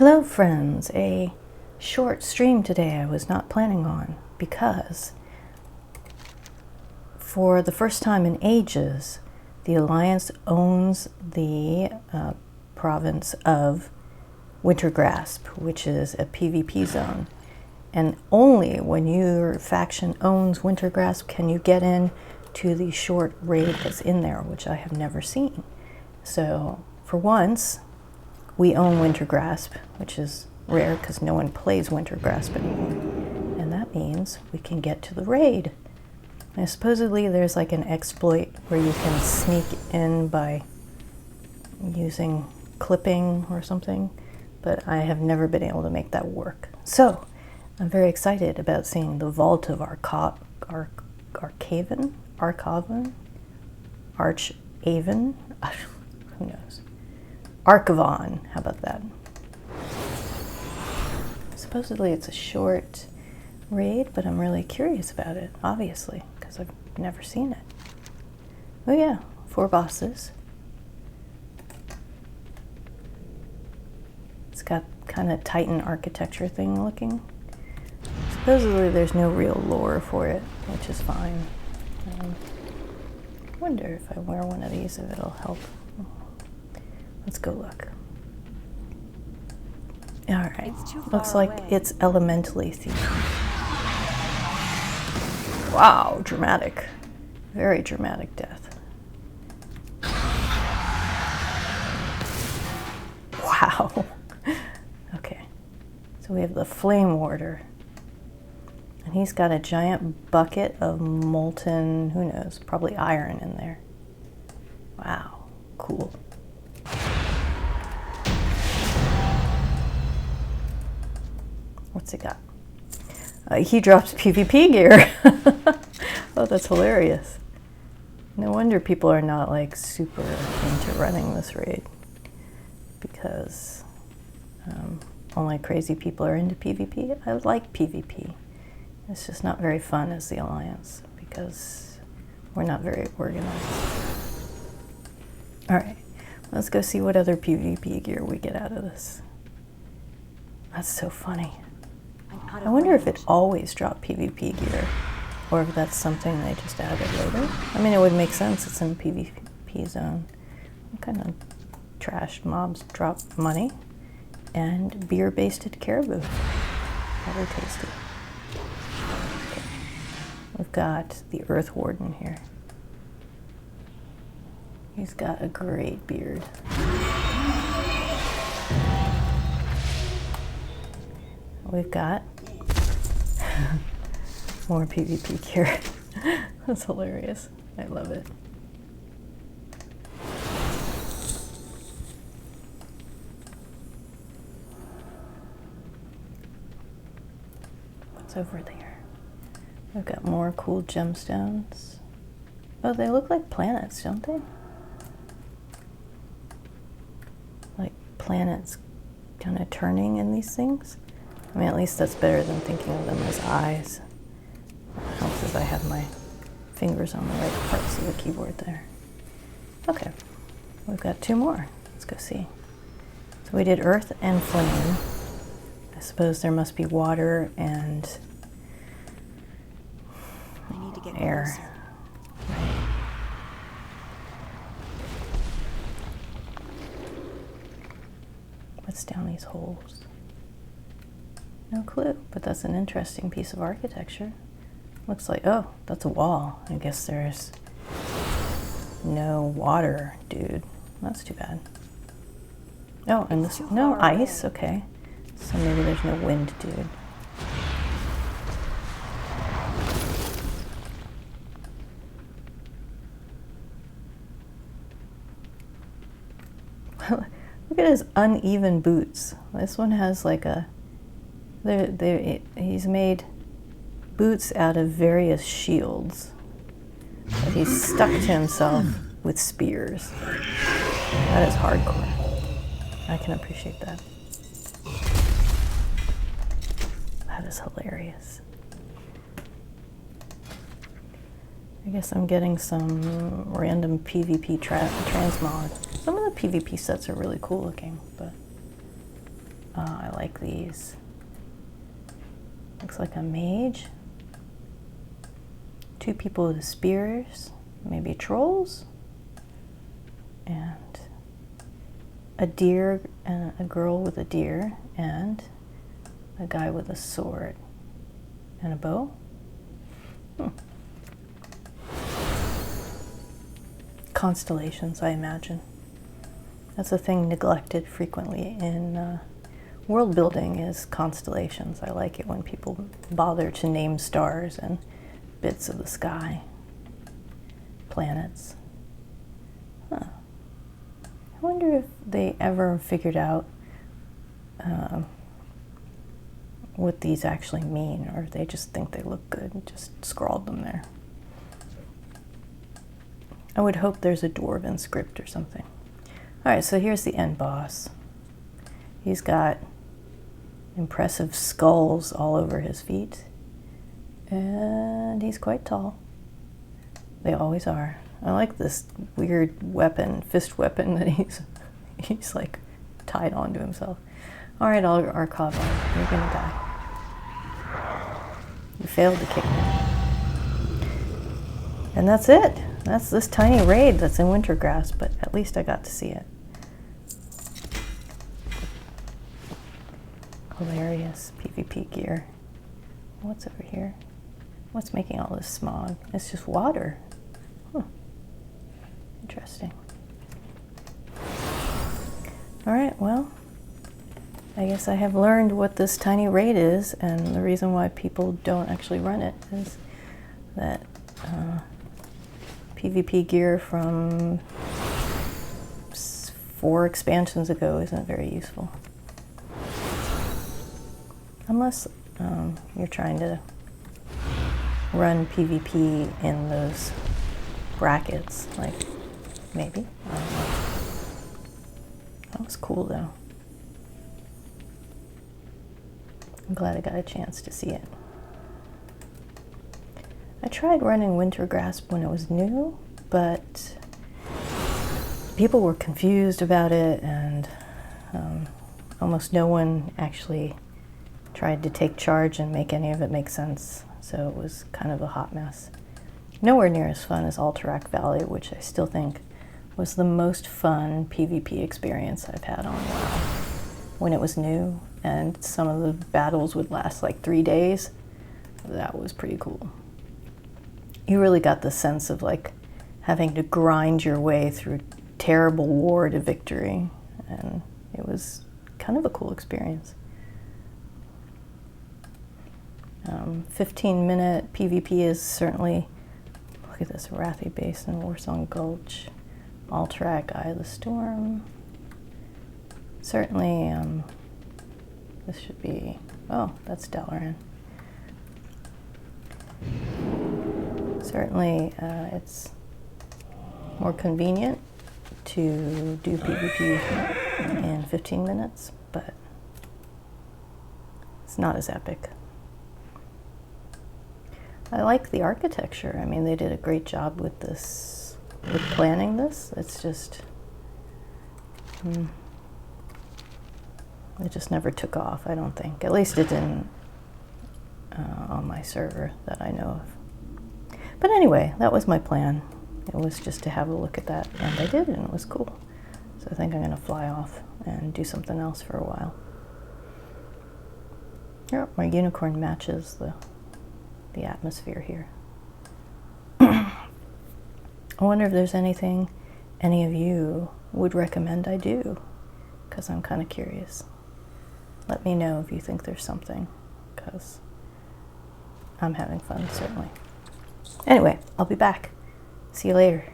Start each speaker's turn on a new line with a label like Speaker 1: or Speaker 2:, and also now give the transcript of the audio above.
Speaker 1: Hello friends, a short stream today I was not planning on because for the first time in ages the Alliance owns the province of Wintergrasp, which is a PvP zone, and only when your faction owns Wintergrasp can you get in to the short raid that's in there, which I have never seen. So for once we own Wintergrasp, which is rare because no one plays Wintergrasp anymore. And that means we can get to the raid. And supposedly there's like an exploit where you can sneak in by using clipping or something, but I have never been able to make that work. So I'm very excited about seeing the Vault of Archavon? Archavon? Who knows? Archavon, how about that? Supposedly it's a short raid, but I'm really curious about it, obviously, because I've never seen it. Oh yeah, 4 bosses. It's got kind of Titan architecture thing looking. Supposedly there's no real lore for it, which is fine. I wonder if I wear one of these if it'll help. Let's go look. All right, looks like it's elementally themed. Wow, dramatic. Very dramatic death. Wow. Okay, so we have the Flame Warder. And he's got a giant bucket of molten, who knows, probably iron in there. Wow, cool. What's he got? He drops PvP gear. Oh, that's hilarious. No wonder people are not like super into running this raid, because only crazy people are into PvP. I like PvP. It's just not very fun as the Alliance because we're not very organized. All right, let's go see what other PvP gear we get out of this. That's so funny. I wonder if it always dropped PvP gear, or if that's something they just added later. I mean, it would make sense, it's in PvP zone. What kind of trash mobs drop money? And beer-basted caribou. Very tasty. Okay. We've got the Earth Warden here. He's got a great beard. We've got more PvP gear. That's hilarious. I love it. What's over there? We've got more cool gemstones. Oh, they look like planets, don't they? Like planets kind of turning in these things. I mean, at least that's better than thinking of them as eyes. It helps if I have my fingers on the right parts of the keyboard there. Okay, we've got 2 more. Let's go see. So we did earth and flame. I suppose there must be water and air. Right. What's down these holes? No clue, but that's an interesting piece of architecture. Looks like, oh, that's a wall. I guess there's no water, dude. That's too bad. Oh, and this, no ice, okay. So maybe there's no wind, dude. Look at his uneven boots. This one has like a, he's made boots out of various shields that he's stuck to himself with spears. That is hardcore. I can appreciate that. That is hilarious. I guess I'm getting some random PvP transmog. Some of the PvP sets are really cool looking, but I like these. Looks like a mage. 2 people with spears, maybe trolls, and a deer, a girl with a deer, and a guy with a sword and a bow. Constellations, I imagine. That's a thing neglected frequently in world building, is constellations. I like it when people bother to name stars and bits of the sky, planets. Huh. I wonder if they ever figured out what these actually mean, or if they just think they look good and just scrawled them there. I would hope there's a dwarven script or something. All right, so here's the end boss. He's got impressive skulls all over his feet, and he's quite tall. They always are. I like this weird weapon, fist weapon that he's like tied onto himself. All right, Archavon, you're gonna die. You failed to kick me. And that's it. That's this tiny raid that's in Wintergrasp, but at least I got to see it. Hilarious PvP gear. What's over here? What's making all this smog? It's just water. Huh. Interesting. All right, well, I guess I have learned what this tiny raid is, and the reason why people don't actually run it is that PvP gear from 4 expansions ago isn't very useful. Unless you're trying to run PvP in those brackets, like maybe. I don't know. That was cool though. I'm glad I got a chance to see it. I tried running Wintergrasp when it was new, but people were confused about it, and almost no one actually tried to take charge and make any of it make sense, so it was kind of a hot mess. Nowhere near as fun as Alterac Valley, which I still think was the most fun PvP experience I've had on WoW. When it was new, and some of the battles would last like 3 days, that was pretty cool. You really got the sense of like having to grind your way through terrible war to victory, and it was kind of a cool experience. 15-minute PvP is certainly, look at this, Wrathy Basin, Warsong Gulch, Alterac, Eye of the Storm. Certainly, this should be, oh, that's Dalaran. Certainly, it's more convenient to do PvP in 15 minutes, but it's not as epic. I like the architecture. I mean, they did a great job with this, with planning this. It's just, it just never took off, I don't think. At least it didn't on my server that I know of. But anyway, that was my plan. It was just to have a look at that, and I did, and it was cool. So I think I'm going to fly off and do something else for a while. Yep, my unicorn matches the atmosphere here. I wonder if there's anything any of you would recommend I do, because I'm kind of curious. Let me know if you think there's something, because I'm having fun, certainly. Anyway, I'll be back. See you later.